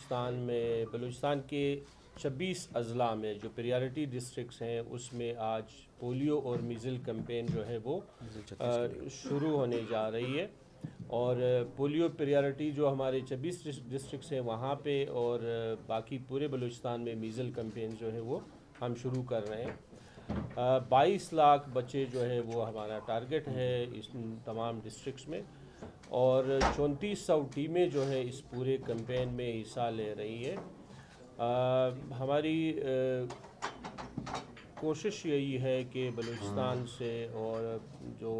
بلوچستان کے 26 اضلاع میں جو پریارٹی ڈسٹرکٹس ہیں اس میں آج پولیو اور میزل کیمپین جو ہے وہ شروع ہونے جا رہی ہے، اور پولیو پریارٹی جو ہمارے 26 ڈسٹرکٹس ہیں وہاں پہ، اور باقی پورے بلوچستان میں میزل کیمپین جو ہے وہ ہم شروع کر رہے ہیں۔ 22 لاکھ بچے جو ہے وہ ہمارا ٹارگٹ ہے اس تمام ڈسٹرکٹس میں، اور 3400 ٹیمیں جو ہے اس پورے کیمپین میں حصہ لے رہی ہے۔ ہماری کوشش یہی ہے کہ بلوچستان سے اور جو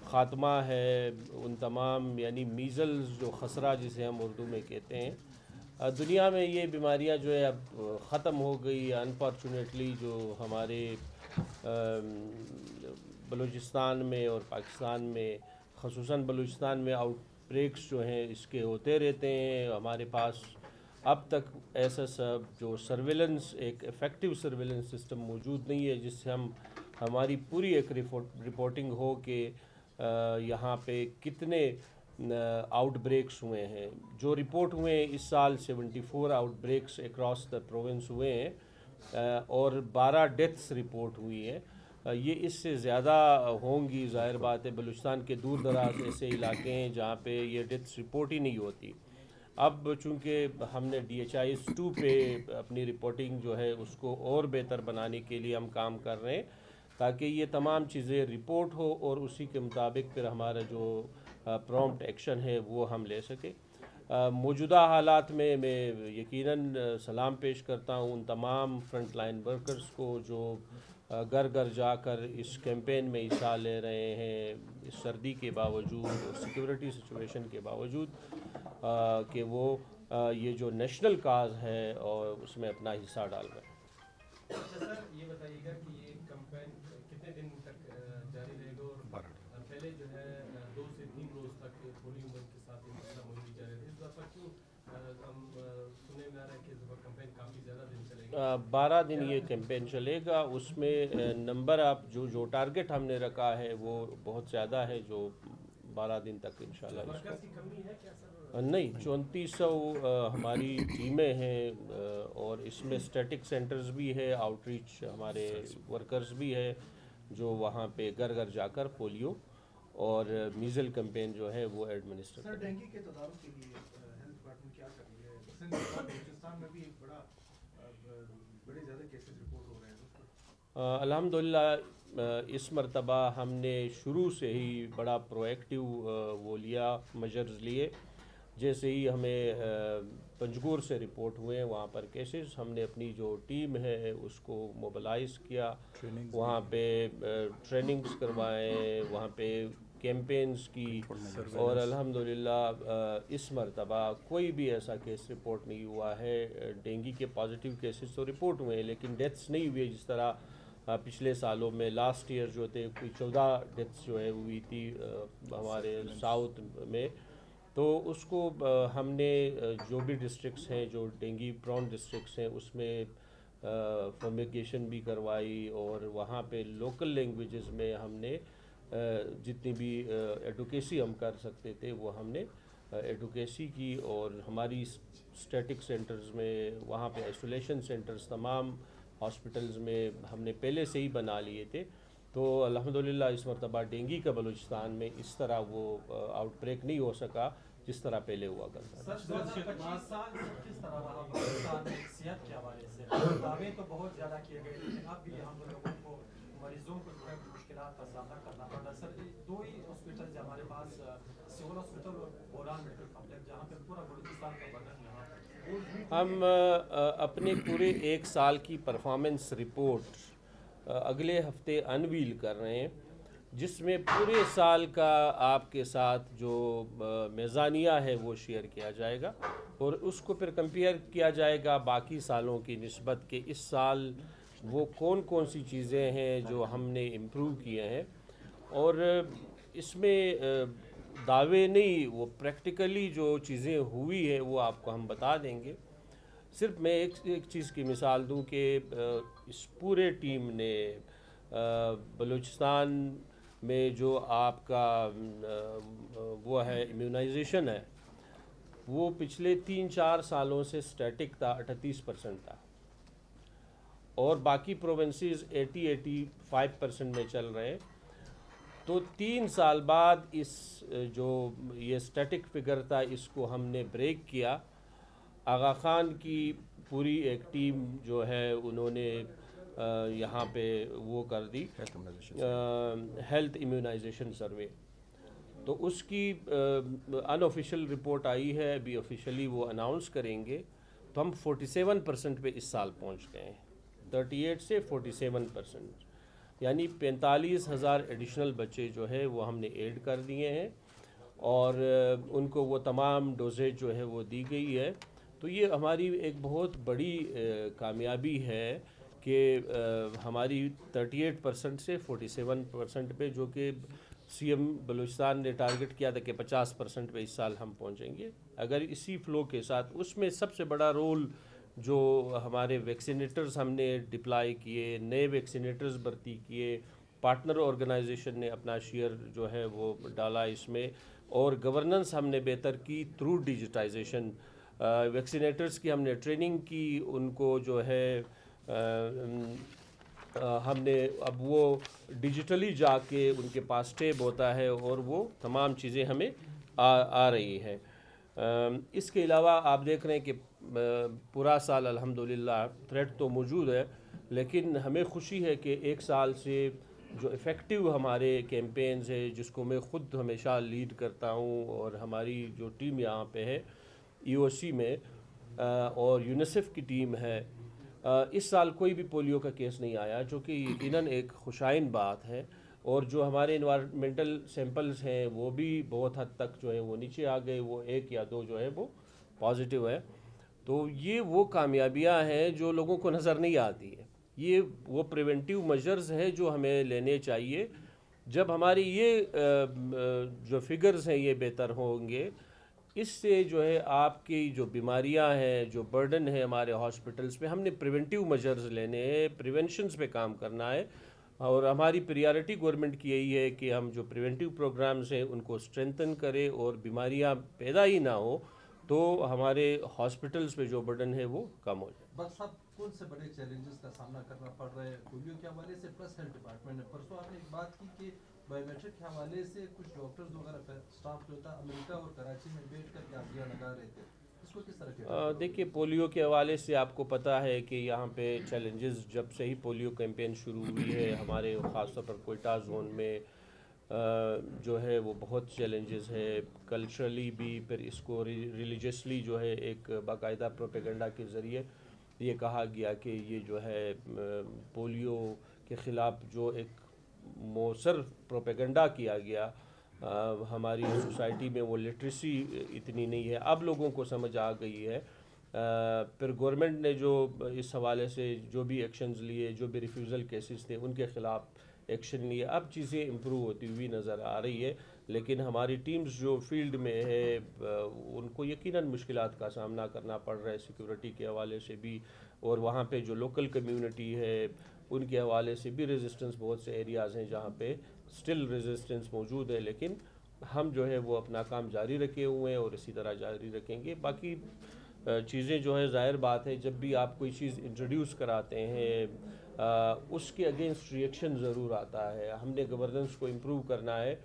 خاتمہ ہے ان تمام یعنی میزلز جو خسرہ جسے ہم اردو میں کہتے ہیں، دنیا میں یہ بیماریاں جو ہے اب ختم ہو گئی۔ انفارچونیٹلی جو ہمارے بلوچستان میں اور پاکستان میں خصوصاً بلوچستان میں آؤٹ بریکس جو ہیں اس کے ہوتے رہتے ہیں۔ ہمارے پاس اب تک ایسا سب جو سرویلنس ایک ایفیکٹو سرویلنس سسٹم موجود نہیں ہے جس سے ہماری پوری ایک رپورٹنگ ہو کہ یہاں پہ کتنے آؤٹ بریکس ہوئے ہیں۔ جو رپورٹ ہوئے ہیں اس سال 74 outbreaks across the province ہوئے ہیں، اور 12 ڈیتھس رپورٹ ہوئی ہیں۔ یہ اس سے زیادہ ہوں گی، ظاہر بات ہے، بلوچستان کے دور دراز ایسے علاقے ہیں جہاں پہ یہ ڈیتھس رپورٹ ہی نہیں ہوتی۔ اب چونکہ ہم نے DHIS 2 پہ اپنی رپورٹنگ جو ہے اس کو اور بہتر بنانے کے لیے ہم کام کر رہے ہیں تاکہ یہ تمام چیزیں رپورٹ ہو اور اسی کے مطابق پھر ہمارا جو پرومپٹ ایکشن ہے وہ ہم لے سکیں۔ موجودہ حالات میں یقیناً سلام پیش کرتا ہوں ان تمام فرنٹ لائن ورکرز کو جو گھر گھر جا کر اس کیمپین میں حصہ لے رہے ہیں، اس سردی کے باوجود اور سیکورٹی سچویشن کے باوجود، کہ وہ یہ جو نیشنل کاز ہے اور اس میں اپنا حصہ ڈال رہے ہیں۔ اچھا سر، یہ بتائیے گا کہ یہ کیمپین کتنے دن تک جاری رہے گا؟ اور پہلے جو ہے 2 سے 3 روز تک پولیو ملک کے ساتھ مسئلہ موجود جاری رہے، اس دفعہ کیوں ہم سننے میں آ رہا ہے کہ اس دفعہ کیمپین کافی زیادہ دن چلے گا؟ 12 دن یہ کیمپین چلے گا۔ اس میں نمبر آپ جو ٹارگٹ ہم نے رکھا ہے وہ بہت زیادہ ہے، جو 12 دن تک انشاءاللہ اس ورکرز کی کمی ہے کیا سر؟ نہیں، 3400 ہماری ٹیمیں ہیں، اور اس میں اسٹیٹک سینٹرز بھی ہے، آؤٹ ریچ ہمارے ورکرز بھی ہے جو وہاں پہ گھر گھر جا کر پولیو اور میزل کیمپین جو ہے وہ ایڈمنسٹر سر ڈینگی کے تدارک کے لیے ہیلتھ ڈپارٹمنٹ کیا کر رہی ہے؟ بلوچستان میں بھی ایک بڑے زیادہ کیسز رپورٹ ہو رہے ہیں۔ الحمدللہ اس مرتبہ ہم نے شروع سے ہی بڑا پرویکٹیو وہ لیا، میجرز لیے۔ جیسے ہی ہمیں پنجگور سے رپورٹ ہوئے وہاں پر کیسز، ہم نے اپنی جو ٹیم ہے اس کو موبلائز کیا، وہاں پہ ٹریننگز کروائے، وہاں پہ کیمپینز کی، اور الحمدللہ اس مرتبہ کوئی بھی ایسا کیس رپورٹ نہیں ہوا ہے۔ ڈینگی کے پازیٹیو کیسز تو رپورٹ ہوئے ہیں لیکن ڈیتھس نہیں ہوئے، جس طرح پچھلے سالوں میں لاسٹ ایئر جو تھے کوئی 14 ڈیتھس جو ہے ہوئی تھی ہمارے ساؤتھ میں۔ تو اس کو ہم نے جو بھی ڈسٹرکٹس ہیں جو ڈینگی پرون ڈسٹرکٹس ہیں اس میں فومیگیشن بھی کروائی، اور وہاں پہ لوکل لینگویجز میں ہم نے جتنی بھی ایڈوکیسی ہم کر سکتے تھے وہ ہم نے ایڈوکیسی کی، اور ہماری اسٹیٹک سینٹرز میں وہاں پہ آئسولیشن سینٹرز تمام ہاسپٹلز میں ہم نے پہلے سے ہی بنا لیے تھے۔ تو الحمدللہ اس مرتبہ ڈینگی کا بلوچستان میں اس طرح وہ آؤٹ بریک نہیں ہو سکا جس طرح پہلے ہوا کرتا تھا۔ سر 25 سال سے کس طرح رہا بلوچستان میں صحت کے حوالے سے؟ دعوے تو بہت زیادہ کیے گئے لیکن اب بھی ہم لوگوں کو مریضوں کو جو ہے مشکلات کا سامنا کرنا پڑتا ہے۔ سر 2 ہی ہاسپٹل جو ہمارے پاس، سول ہاسپٹل اور بوران میڈیکل کمپلیکس، جہاں پہ پورا بلوچستان کا بدن یہاں ہم اپنے پورے 1 سال کی پرفارمنس رپورٹ اگلے ہفتے انویل کر رہے ہیں، جس میں پورے سال کا آپ کے ساتھ جو میزانیہ ہے وہ شیئر کیا جائے گا، اور اس کو پھر کمپیئر کیا جائے گا باقی سالوں کی نسبت کہ اس سال وہ کون کون سی چیزیں ہیں جو ہم نے امپروو کیے ہیں۔ اور اس میں دعوے نہیں، وہ پریکٹیکلی جو چیزیں ہوئی ہے وہ آپ کو ہم بتا دیں گے۔ صرف میں ایک چیز کی مثال دوں کہ اس پورے ٹیم نے بلوچستان میں جو آپ کا وہ ہے امیونائزیشن ہے، वो पिछले 3-4 सालों से स्टैटिक था, 38% था, और बाकी प्रोविंसेस 80-85% में चल रहे हैं। तो 3 साल बाद इस जो ये स्टैटिक फिगर था इसको हमने ब्रेक किया। आगा खान की पूरी एक टीम जो है उन्होंने यहाँ पे वो कर दी हेल्थ इम्यूनाइजेशन सर्वे, तो उसकी अनऑफिशियल रिपोर्ट आई है, अभी ऑफिशियली वो अनाउंस करेंगे। तो हम 47% पे इस साल पहुँच गए हैं, 38 से 47%, यानी 45,000 एडिशनल बच्चे जो है वो हमने ऐड कर दिए हैं और उनको वो तमाम डोजेज जो है वो दी गई है। तो ये हमारी एक बहुत बड़ी कामयाबी है कि हमारी 38% से 47% पे, जो कि CM बलूचिस्तान ने टारगेट किया था कि 50% पे इस साल हम पहुंचेंगे अगर इसी फ़्लो के साथ। उसमें सबसे बड़ा रोल जो हमारे वैक्सीनेटर्स हमने डिप्लाई किए, नए वैक्सीनेटर्स भर्ती किए, पार्टनर ऑर्गेनाइजेशन ने अपना शेयर जो है वो डाला इसमें, और गवर्नेंस हमने बेहतर की थ्रू डिजिटाइजेशन। वैक्सीनेटर्स की हमने ट्रेनिंग की, उनको जो है हमने अब वो डिजिटली जाके उनके पास टैब होता है और वो तमाम चीज़ें हमें आ रही है। इसके अलावा आप देख रहे हैं कि पूरा साल अल्हम्दुलिल्लाह थ्रेट तो मौजूद है, लेकिन हमें खुशी है कि एक साल से जो इफ़ेक्टिव हमारे कैंपेन्स है, जिसको मैं ख़ुद हमेशा लीड करता हूँ और हमारी जो टीम यहाँ पे है EOC में और यूनिसेफ की टीम है, इस साल कोई भी पोलियो का केस नहीं आया, जो कि यकीनन एक खुशाइन बात है। और जो हमारे इन्वायरमेंटल सैंपल्स हैं वो भी बहुत हद तक जो है वो नीचे आ गए, वो 1 या 2 जो है वो पॉजिटिव है। तो ये वो कामयाबियाँ हैं जो लोगों को नज़र नहीं आती है, ये वो प्रिवेंटिव मेजर्स हैं जो हमें लेने चाहिए। जब हमारी ये जो फिगर्स हैं ये बेहतर होंगे, इससे जो है आपकी जो बीमारियां हैं, जो बर्डन है हमारे हॉस्पिटल्स पे, हमने प्रिवेंटिव मेजर्स लेने हैं, प्रिवेंशंस पे काम करना है। और हमारी प्रायोरिटी गवर्नमेंट की यही है कि हम जो प्रिवेंटिव प्रोग्राम्स हैं उनको स्ट्रेंथन करें और बीमारियां पैदा ही ना हो, तो हमारे हॉस्पिटल्स पे जो बर्डन है वो कम हो जाए। बस साहब, कौन से बड़े चैलेंजेस का सामना करना पड़ रहा है पोलियो के हवाले से प्लस हेल्थ डिपार्टमेंट ने? परसों आपने एक बात की कि बायोमेट्रिक के हवाले से कुछ डॉक्टर्स वगैरह स्टाफ जो था अमेरिका और कराची में बैठ कर के आंकड़ियाँ लगा रहे थे, इसको किस तरह के? देखिए, पोलियो के हवाले से आपको पता है कि यहाँ पे चैलेंजेस जब से ही पोलियो कैंपेन शुरू हुई है हमारे ख़ासतौर पर कोयटा जोन में जो है वो बहुत चैलेंजेस है, कल्चरली भी, फिर इसको रिलीजियसली जो है एक बाकायदा प्रोपेगेंडा के ज़रिए ये कहा गया कि ये जो है पोलियो के ख़िलाफ़ जो एक मौसर प्रोपेगेंडा किया गया, हमारी सोसाइटी में वो लिटरेसी इतनी नहीं है। अब लोगों को समझ आ गई है। फिर गवर्नमेंट ने जो इस हवाले से जो भी एक्शंस लिए, जो भी रिफ्यूज़ल केसेस थे उनके ख़िलाफ़ एक्शन लिए, अब चीज़ें इम्प्रूव होती हुई नज़र आ रही है। लेकिन हमारी टीम्स जो फील्ड में है उनको यकीनन मुश्किलात का सामना करना पड़ रहा है, सिक्योरिटी के हवाले से भी, और वहाँ पे जो लोकल कम्युनिटी है उनके हवाले से भी रेजिस्टेंस, बहुत से एरियाज़ हैं जहाँ पे स्टिल रेजिस्टेंस मौजूद है। लेकिन हम जो है वो अपना काम जारी रखे हुए हैं और इसी तरह जारी रखेंगे। बाकी चीज़ें जो है ज़ाहिर बात है, जब भी आप कोई चीज़ इंट्रोड्यूस कराते हैं उसके अगेंस्ट रिएक्शन ज़रूर आता है। हमने गवर्नेंस को इम्प्रूव करना है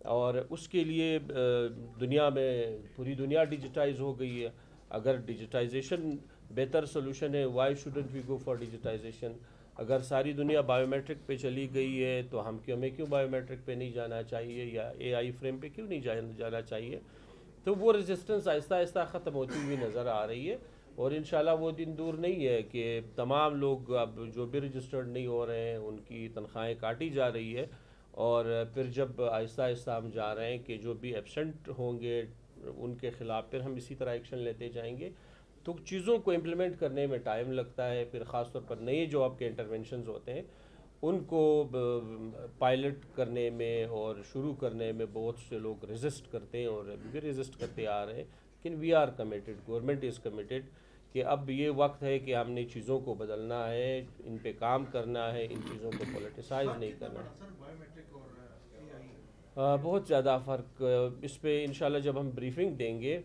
और उसके लिए दुनिया में पूरी दुनिया डिजिटाइज हो गई है। अगर डिजिटाइजेशन बेहतर सोल्यूशन है, why shouldn't we go for digitization? अगर सारी दुनिया बायोमेट्रिक पे चली गई है तो हमें क्यों बायोमेट्रिक पे नहीं जाना चाहिए, या AI फ्रेम पे क्यों नहीं जाना चाहिए? तो वो रेजिस्टेंस आहिस्ता आहिस्ता ख़त्म होती हुई नज़र आ रही है और इंशाल्लाह वो दिन दूर नहीं है कि तमाम लोग अब जो भी रजिस्टर्ड नहीं हो रहे हैं उनकी तनख्वाहें काटी जा रही है, और फिर जब आहिस्ता आहिस्ता हम जा रहे हैं कि जो भी एब्सेंट होंगे उनके ख़िलाफ़ फिर हम इसी तरह एक्शन लेते जाएंगे। तो चीज़ों को इम्प्लीमेंट करने में टाइम लगता है। फिर ख़ास तौर पर नए जो आपके इंटरवेंशंस होते हैं उनको पायलट करने में और शुरू करने में बहुत से लोग रेजिस्ट करते हैं और अभी भी रेजिस्ट करते आ रहे हैं। लेकिन we are committed, government is committed कि अब ये वक्त है कि हमने चीज़ों को बदलना है, इन पे काम करना है, इन चीज़ों को पॉलिटिसाइज नहीं करना। बहुत ज़्यादा फ़र्क इस पे इंशाल्लाह जब हम ब्रीफिंग देंगे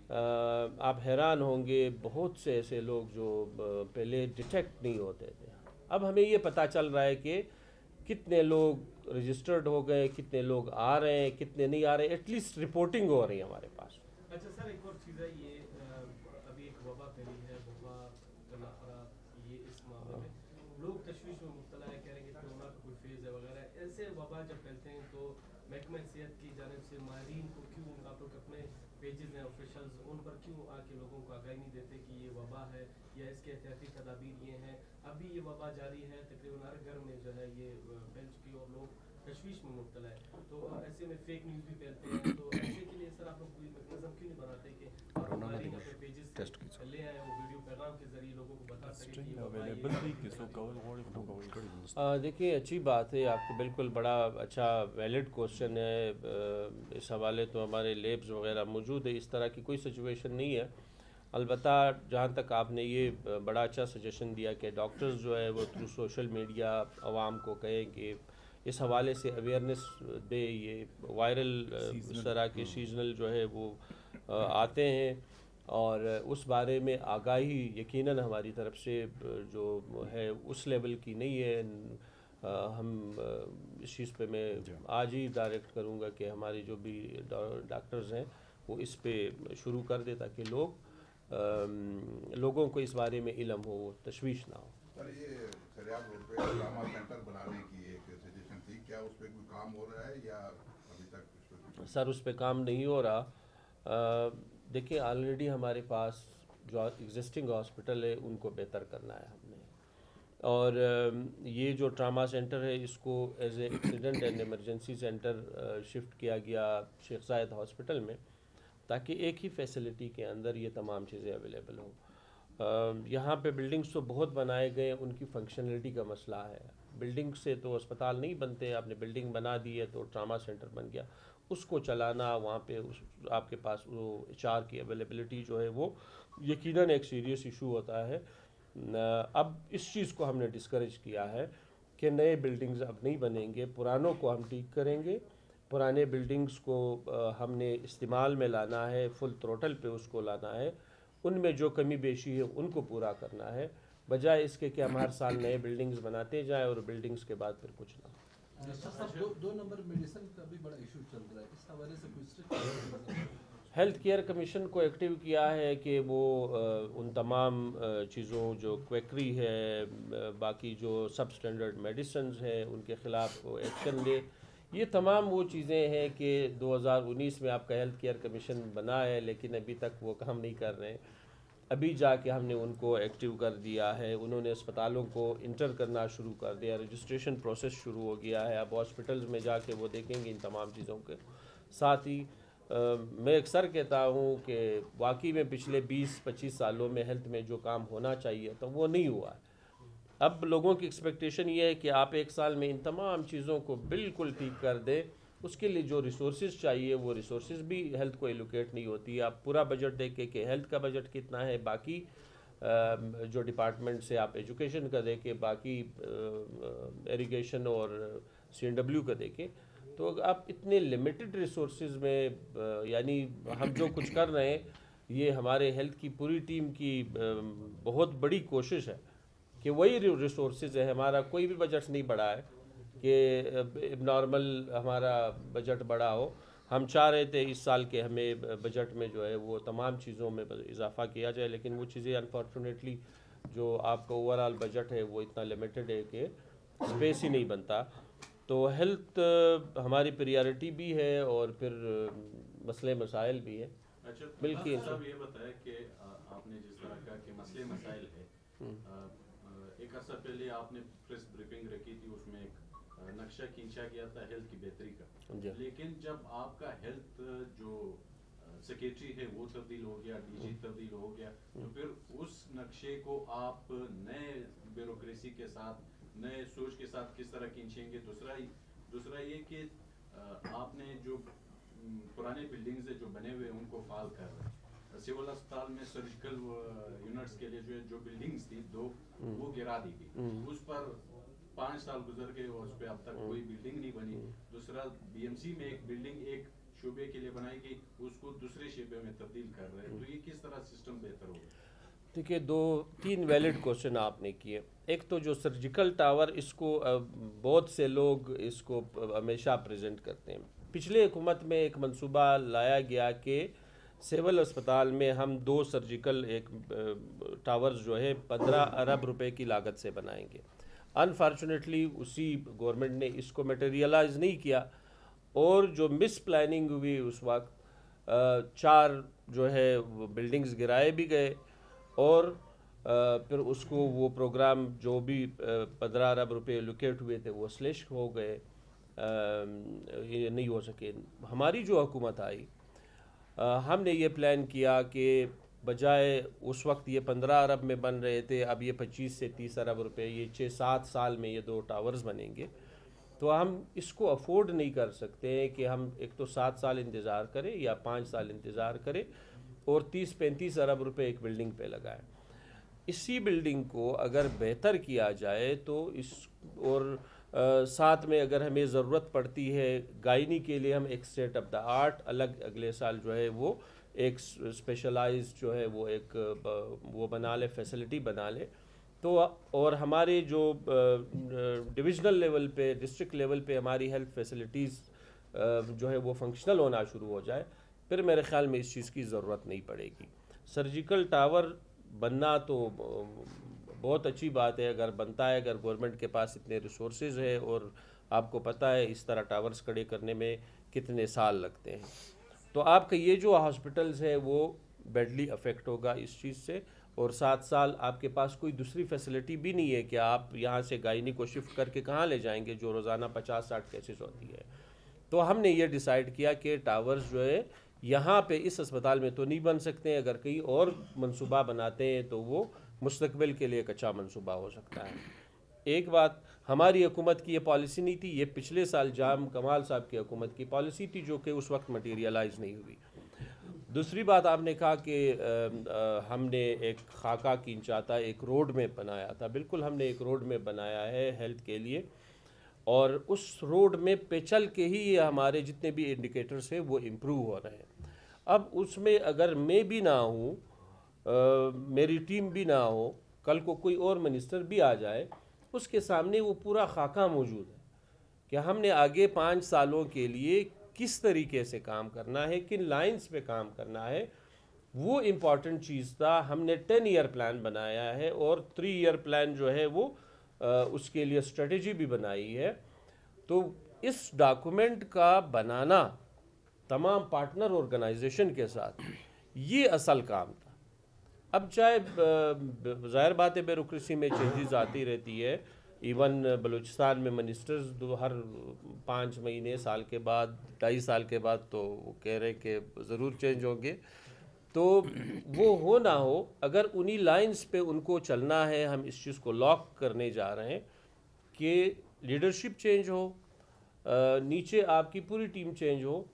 آپ حیران ہوں گے بہت سے ایسے لوگ جو پہلے ڈیٹیکٹ نہیں ہوتے تھے، اب ہمیں یہ پتہ چل رہا ہے کہ کتنے لوگ رجسٹرڈ ہو گئے، کتنے لوگ آ رہے ہیں، کتنے نہیں آ رہے، ایٹ لیسٹ رپورٹنگ ہو رہی ہے ہمارے پاس۔ اچھا سر، ایک اور چیز ہے، یہ ابھی ایک وبا پھیلی ہے، وبا کا لاخرا، یہ اس معاملے میں لوگ تشویش میں مبتلا ہے، کہہ رہے ہیں کہ کورونا کا کوئی فیز ہے وغیرہ۔ ایسے وبا جب پھیلتے ہیں تو محکمہ صحت کی جانب سے ماہرین کو کیوں آپ لوگ اپنے پیجز ہیں آفیشلز، ان پر کیوں آ کے لوگوں کو آگاہی نہیں دیتے کہ یہ وبا ہے یا اس کے احتیاطی تدابیر یہ ہیں؟ ابھی یہ وبا جاری ہے، تقریباً ہر گھر میں جو ہے یہ پھیل چکی اور لوگ تشویش میں مبتلا ہے، تو ایسے میں فیک نیوز بھی پھیلتے ہیں، تو ایسے کے لیے سر آپ لوگ کوئی میکنزم کیوں نہیں بناتے کہ آپ ماہرین اپنے پیجز سے لے آئیں، وہ ویڈیو پیغام کے ذریعے لوگوں کو بتا سکیں کہ یہ وبا یہ دیکھیے اچھی بات ہے، آپ کو بالکل بڑا اچھا ویلڈ کوشچن ہے، اس حوالے تو ہمارے لیبز وغیرہ موجود ہے، اس طرح کی کوئی سچویشن نہیں ہے۔ البتہ جہاں تک آپ نے یہ بڑا اچھا سجیشن دیا کہ ڈاکٹرز جو ہے وہ تھرو سوشل میڈیا عوام کو کہیں کہ اس حوالے سے اویئرنیس دے، یہ وائرل اس طرح کے سیزنل جو ہے وہ آتے ہیں، اور اس بارے میں آگاہی یقیناً ہماری طرف سے جو ہے اس لیول کی نہیں ہے۔ ہم اس چیز پہ میں آج ہی ڈائریکٹ کروں گا کہ ہماری جو بھی ڈاکٹرز ہیں وہ اس پہ شروع کر دے تاکہ لوگوں کو اس بارے میں علم ہو، تشویش نہ ہو۔ سر یہ سریاب روڈ پہ ٹراما سینٹر بنانے کی ایک سجیشن تھی، کیا اس پہ کوئی کام ہو رہا ہے یا ابھی تک اس پہ؟ سر اس پہ کام نہیں ہو رہا۔ دیکھیں آلریڈی ہمارے پاس جو ایگزسٹنگ ہاسپٹل ہے ان کو بہتر کرنا ہے ہم نے، اور یہ جو ٹراما سینٹر ہے اس کو as a accident and emergency centre shift کیا گیا شیخ زاید ہاسپٹل میں، تاکہ ایک ہی فیسلٹی کے اندر یہ تمام چیزیں اویلیبل ہوں۔ یہاں پہ بلڈنگز تو بہت بنائے گئے، ان کی فنکشنلٹی کا مسئلہ ہے، بلڈنگ سے تو اسپتال نہیں بنتے، آپ نے بلڈنگ بنا دی ہے تو ٹراما سینٹر بن گیا، اس کو چلانا وہاں پہ آپ کے پاس وہ HR کی اویلیبلٹی جو ہے وہ یقیناً ایک سیریس ایشو ہوتا ہے۔ اب اس چیز کو ہم نے ڈسکریج کیا ہے کہ نئے بلڈنگز اب نہیں بنیں گے، پرانوں کو ہم ٹھیک کریں گے، پرانے بلڈنگز کو ہم نے استعمال میں لانا ہے، فل تھروٹل پہ اس کو لانا ہے، ان میں جو کمی بیشی ہے ان کو پورا کرنا ہے، بجائے اس کے کہ ہم ہر سال نئے بلڈنگز بناتے جائیں اور بلڈنگز کے بعد پھر کچھ نہ ہو۔ دو نمبر میڈیسن کا بھی بڑا ایشو چل رہا ہے، اس حوالے سے کوئی ہیلتھ کیئر کمیشن کو ایکٹیو کیا ہے کہ وہ ان تمام چیزوں جو کویکری ہے، باقی جو سب سٹینڈرڈ میڈیسنز ہیں ان کے خلاف وہ ایکشن لے۔ یہ تمام وہ چیزیں ہیں کہ 2019 میں آپ کا ہیلتھ کیئر کمیشن بنا ہے لیکن ابھی تک وہ کام نہیں کر رہے ہیں، ابھی جا کے ہم نے ان کو ایکٹیو کر دیا ہے، انہوں نے اسپتالوں کو انٹر کرنا شروع کر دیا، رجسٹریشن پروسیس شروع ہو گیا ہے، اب ہاسپٹلز میں جا کے وہ دیکھیں گے ان تمام چیزوں کے ساتھ ہی۔ میں اکثر کہتا ہوں کہ واقعی میں پچھلے 20-25 سالوں میں ہیلتھ میں جو کام ہونا چاہیے تو وہ نہیں ہوا ہے۔ اب لوگوں کی ایکسپیکٹیشن یہ ہے کہ آپ ایک سال میں ان تمام چیزوں کو بالکل ٹھیک کر دیں، اس کے لیے جو ریسورسز چاہیے وہ ریسورسز بھی ہیلتھ کو ایلوکیٹ نہیں ہوتی ہے۔ آپ پورا بجٹ دیکھیں کہ ہیلتھ کا بجٹ کتنا ہے، باقی جو ڈپارٹمنٹ سے آپ ایجوکیشن کا دیکھیں، باقی ایریگیشن اور CNW کا دیکھیں، تو آپ اتنے لمیٹڈ ریسورسز میں یعنی ہم جو کچھ کر رہے ہیں یہ ہمارے ہیلتھ کی پوری ٹیم کی بہت بڑی کوشش ہے کہ وہی ریسورسز ہے، ہمارا کوئی بھی بجٹ نہیں بڑھا ہے کہ نارمل ہمارا بجٹ بڑا ہو۔ ہم چاہ رہے تھے اس سال کے ہمیں بجٹ میں جو ہے وہ تمام چیزوں میں اضافہ کیا جائے، لیکن وہ چیزیں انفارچونیٹلی جو آپ کا اوور آل بجٹ ہے وہ اتنا لمیٹڈ ہے کہ اسپیس ہی نہیں بنتا۔ تو ہیلتھ ہماری پریارٹی بھی ہے اور پھر مسئلے مسائل بھی ہیں۔ اچھا بالکل صاحب یہ بتایا کہ آپ نے جس طرح کہا کہ مسئلے مسائل ہے، ایک عرصہ پہلے آپ نے پریس بریفنگ رکھی تھی، اس میں ایک نقشہ کھینچا گیا تھا ہیلتھ کی بہتری کا، لیکن جب آپ کا ہیلتھ جو سیکریٹری ہے وہ تبدیل ہو گیا، DG تبدیل ہو گیا، تو پھر اس نقشے کو آپ نئے بیوروکریسی کے ساتھ، نئے سوچ کے ساتھ کس طرح کھینچیں گے؟ دوسرا یہ کہ آپ نے جو پرانے بلڈنگز جو بنے ہوئے ان کو فعال کر رہے ہیں، سول اسپتال میں سرجیکل یونٹس کے لیے جو بلڈنگز تھی 2 وہ گرا دی گئی، اس پر 5 سال گزر گئے اور اس پہ اب تک کوئی بلڈنگ نہیں بنی۔ دوسرا BMC میں ایک بلڈنگ ایک शोबे के लिए बनाई गई उसको दूसरे शोबे में तब्दील कर रहे हैं, तो ये किस तरह सिस्टम बेहतर होगा? देखिए, 2-3 वैलिड क्वेश्चन आपने किए। एक तो जो सर्जिकल टावर, इसको बहुत से लोग इसको हमेशा प्रेजेंट करते हैं। पिछले हुकूमत में एक मंसूबा लाया गया कि सिविल अस्पताल में हम 2 सर्जिकल टावर्स जो है 15 अरब रुपए की लागत से बनाएंगे। अनफॉर्चुनेटली उसी गवर्नमेंट ने इसको मटेरियलाइज नहीं किया, और जो मिस प्लानिंग हुई उस वक्त 4 जो है बिल्डिंग्स गिराए भी गए, और फिर उसको वो प्रोग्राम जो भी 15 अरब रुपए एलोकेट हुए थे वो स्लेश हो गए, ये नहीं हो सके। हमारी जो हुकूमत आई, हमने ये प्लान किया कि बजाय उस वक्त ये 15 अरब में बन रहे थे, अब ये 25 से 30 अरब रुपए, ये 6-7 साल में ये 2 टावर्स बनेंगे। तो हम इसको अफोर्ड नहीं कर सकते हैं कि हम एक तो 7 साल इंतज़ार करें या 5 साल इंतज़ार करें और 30-35 अरब रुपए एक बिल्डिंग पे लगाएं। इसी बिल्डिंग को अगर बेहतर किया जाए तो और साथ में अगर हमें ज़रूरत पड़ती है गायनी के लिए, हम एक स्टेट ऑफ द आर्ट अलग अगले साल जो है वो एक स्पेशलाइज जो है वो वो बना ले, फैसिलिटी बना ले। तो और हमारे जो डिविजनल लेवल पे, डिस्ट्रिक्ट लेवल पे हमारी हेल्थ फैसिलिटीज़ जो है वो फंक्शनल होना शुरू हो जाए, फिर मेरे ख़्याल में इस चीज़ की ज़रूरत नहीं पड़ेगी। सर्जिकल टावर बनना तो बहुत अच्छी बात है अगर बनता है, अगर गवर्नमेंट के पास इतने रिसोर्सेज है, और आपको पता है इस तरह टावर्स खड़े करने में कितने साल लगते हैं। तो आपका ये जो हॉस्पिटल्स है वो बैडली अफेक्ट होगा इस चीज़ से, और 7 साल आपके पास कोई दूसरी फैसिलिटी भी नहीं है कि आप यहाँ से गायनी को शिफ्ट करके कहाँ ले जाएंगे जो रोज़ाना 50-60 केसेस होती है। तो हमने ये डिसाइड किया कि टावर्स जो है यहाँ पे इस अस्पताल में तो नहीं बन सकते हैं, अगर कहीं और मंसूबा बनाते हैं तो वो मुस्तकबिल के लिए एक अच्छा मंसूबा हो सकता है। एक बात, हमारी हुकूमत की ये पॉलिसी नहीं थी, ये पिछले साल जाम कमाल साहब की हुकूमत की पॉलिसी थी जो कि उस वक्त मटीरियलाइज नहीं हुई। दूसरी बात, आपने कहा कि हमने एक खाका खींचा, एक रोड मैप बनाया था। बिल्कुल, हमने एक रोड मैप बनाया है हेल्थ के लिए, और उस रोड मैप पे चल के ही ये हमारे जितने भी इंडिकेटर्स हैं वो इम्प्रूव हो रहे हैं। अब उसमें अगर मैं भी ना हूँ, मेरी टीम भी ना हो, कल को कोई और मिनिस्टर भी आ जाए, उसके सामने वो पूरा खाका मौजूद है कि हमने आगे 5 सालों के लिए किस तरीके से काम करना है, किन लाइंस पे काम करना है। वो इम्पॉर्टेंट चीज़ था। हमने 10 ईयर प्लान बनाया है, और 3 ईयर प्लान जो है वो उसके लिए स्ट्रेटजी भी बनाई है। तो इस डॉक्यूमेंट का बनाना तमाम पार्टनर ऑर्गेनाइजेशन के साथ, ये असल काम था। अब चाहे ज़ाहिर बात है ब्यूरोक्रेसी में चेंजेस आती रहती है, इवन बलूचिस्तान में मिनिस्टर्स हर 5 महीने, साल के बाद, 2.5 साल के बाद तो वो कह रहे कि ज़रूर चेंज होंगे। तो वो हो ना हो, अगर उन्हीं लाइंस पे उनको चलना है, हम इस चीज़ को लॉक करने जा रहे हैं कि लीडरशिप चेंज हो, नीचे आपकी पूरी टीम चेंज हो,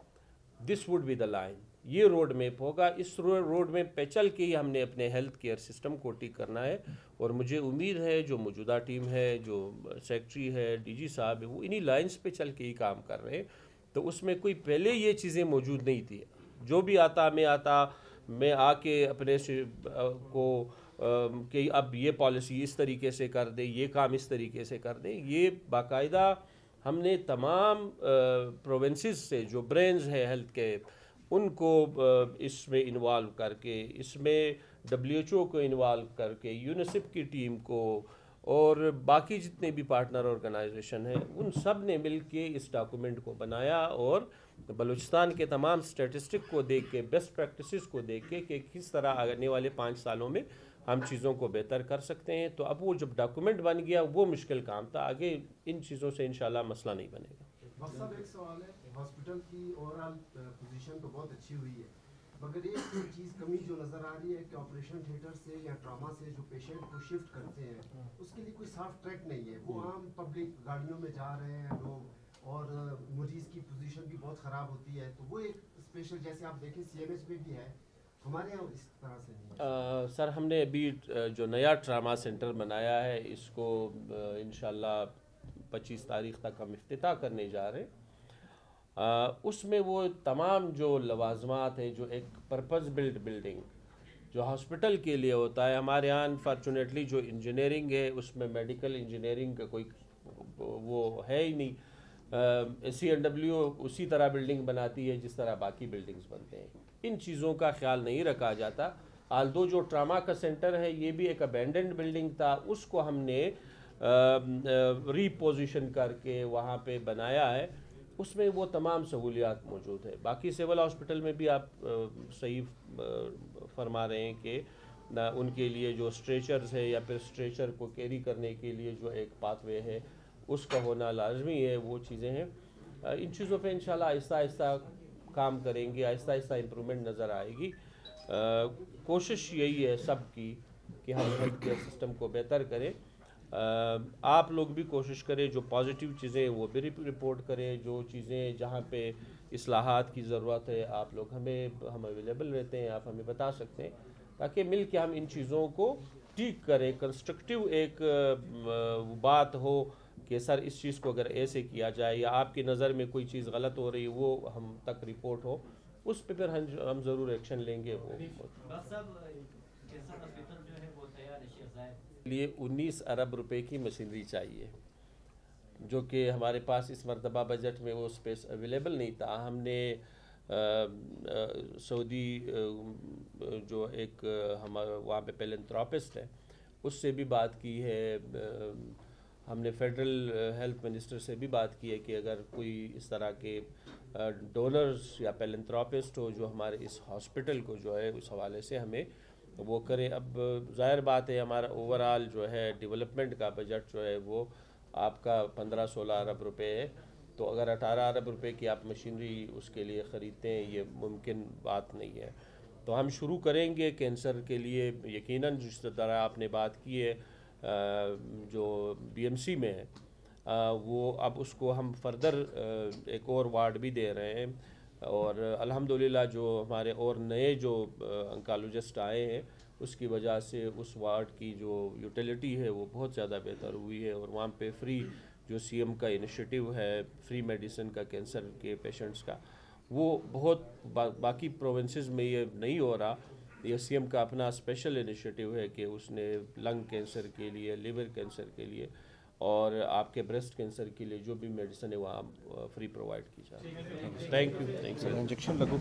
this would be the line. ये रोड मैप होगा। इस रोड मैप पे चल के ही हमने अपने हेल्थ केयर सिस्टम को ठीक करना है, और मुझे उम्मीद है जो मौजूदा टीम है, जो सेक्रेटरी है, डीजी साहब है, वो इन्हीं लाइंस पे चल के ही काम कर रहे हैं। तो उसमें कोई पहले ये चीज़ें मौजूद नहीं थी। जो भी आता, मैं आके अपने से को कि अब ये पॉलिसी इस तरीके से कर दे, ये काम इस तरीके से कर दे, ये बाकायदा हमने तमाम प्रोविंसेस से जो ब्रेन्स है हेल्थ के, उनको इसमें इन्वॉल्व करके, इसमें WHO को इन्वॉल्व करके, यूनिसेफ की टीम को, और बाकी जितने भी पार्टनर ऑर्गेनाइजेशन हैं, उन सब ने मिल के इस डॉक्यूमेंट को बनाया, और बलूचिस्तान के तमाम स्टैटिस्टिक को देख के, बेस्ट प्रैक्टिसेस को देख के कि किस तरह आने वाले 5 सालों में हम चीज़ों को बेहतर कर सकते हैं। तो अब वो जब डॉक्यूमेंट बन गया, वो मुश्किल काम था, आगे इन चीज़ों से इंशाल्लाह मसला नहीं बनेगा। बस साहब, एक सवाल है, हॉस्पिटल की ओवरऑल पोजीशन तो बहुत अच्छी हुई है, मगर एक चीज़ कमी जो नज़र आ रही है कि ऑपरेशन थिएटर से या ट्रामा से जो पेशेंट को शिफ्ट करते हैं, उसके लिए कोई साफ ट्रैक नहीं है। वो आम पब्लिक गाड़ियों में जा रहे हैं लोग, और मरीज़ की पोजीशन भी बहुत ख़राब होती है। तो वो एक स्पेशल, जैसे आप देखें CMH में भी है, हमारे यहाँ इस तरह से नहीं है। सर, हमने अभी जो नया ट्रामा सेंटर बनाया है, इसको इंशाल्लाह 25 तारीख तक हम इफ्तिताह करने जा रहे हैं। उसमें वो तमाम जो लवाजमात हैं, जो एक पर्पस बिल्ड बिल्डिंग जो हॉस्पिटल के लिए होता है, हमारे यहाँ अनफॉर्चुनेटली जो इंजीनियरिंग है उसमें मेडिकल इंजीनियरिंग का कोई वो है ही नहीं। CNW उसी तरह बिल्डिंग बनाती है जिस तरह बाकी बिल्डिंग्स बनते हैं। इन चीज़ों का ख्याल नहीं रखा जाता। आल्दो जो ट्रामा का सेंटर है ये भी एक अबेंडेंड बिल्डिंग था, उसको हमने रीपोजिशन करके वहाँ पे बनाया है, उसमें वो तमाम सहूलियात मौजूद है। बाकी सिविल हॉस्पिटल में भी आप सही फरमा रहे हैं कि उनके लिए जो स्ट्रेचर्स है या फिर स्ट्रेचर को कैरी करने के लिए जो एक पाथवे है उसका होना लाजमी है, वो चीज़ें हैं। इन चीज़ों पे इंशाल्लाह आहिस्ता आहिस्ता काम करेंगे, आहिस्ता आहिस्ता इम्प्रूवमेंट नज़र आएगी। कोशिश यही है सब की कि हम हेल्थ केयर सिस्टम को बेहतर करें। आप लोग भी कोशिश करें, जो पॉजिटिव चीज़ें वो भी रिपोर्ट करें, जो चीज़ें जहाँ पे इस्लाहात की ज़रूरत है आप लोग हम अवेलेबल रहते हैं, आप हमें बता सकते हैं, ताकि मिल के हम इन चीज़ों को ठीक करें। कंस्ट्रक्टिव एक बात हो कि सर इस चीज़ को अगर ऐसे किया जाए या आपकी नज़र में कोई चीज़ गलत हो रही वो हम तक रिपोर्ट हो, उस पर फिर हम ज़रूर एक्शन लेंगे। वो लिए 19 अरब रुपए की मशीनरी चाहिए, जो कि हमारे पास इस मरतबा बजट में वो स्पेस अवेलेबल नहीं था। हमने सऊदी जो एक हमारा वहाँ पे पेलेंथ्रोपिस्ट है उससे भी बात की है, हमने फेडरल हेल्थ मिनिस्टर से भी बात की है कि अगर कोई इस तरह के डोनर्स या पेलेंथ्रोपिस्ट हो जो हमारे इस हॉस्पिटल को जो है उस हवाले से हमें वो करे। अब ज़ाहिर बात है हमारा ओवरऑल जो है डेवलपमेंट का बजट जो है वो आपका 15-16 अरब रुपए है, तो अगर 18 अरब रुपए की आप मशीनरी उसके लिए ख़रीदते हैं ये मुमकिन बात नहीं है। तो हम शुरू करेंगे कैंसर के लिए यकीनन, जिस तरह आपने बात की है जो BMC में है वो अब उसको हम फर्दर एक और वार्ड भी दे रहे हैं, और अल्हम्दुलिल्लाह जो हमारे और नए जो अंकोलॉजिस्ट आए हैं उसकी वजह से उस वार्ड की जो यूटिलिटी है वो बहुत ज़्यादा बेहतर हुई है। और वहाँ पे फ्री जो CM का इनिशिएटिव है फ्री मेडिसिन का कैंसर के पेशेंट्स का, वो बहुत बाकी प्रोविंसेस में ये नहीं हो रहा। ये CM का अपना स्पेशल इनिशिएटिव है कि उसने लंग कैंसर के लिए, लिवर कैंसर के लिए और आपके ब्रेस्ट कैंसर के लिए जो भी मेडिसिन है वहाँ फ्री प्रोवाइड की जाए। Thank you. इंजेक्शन लगो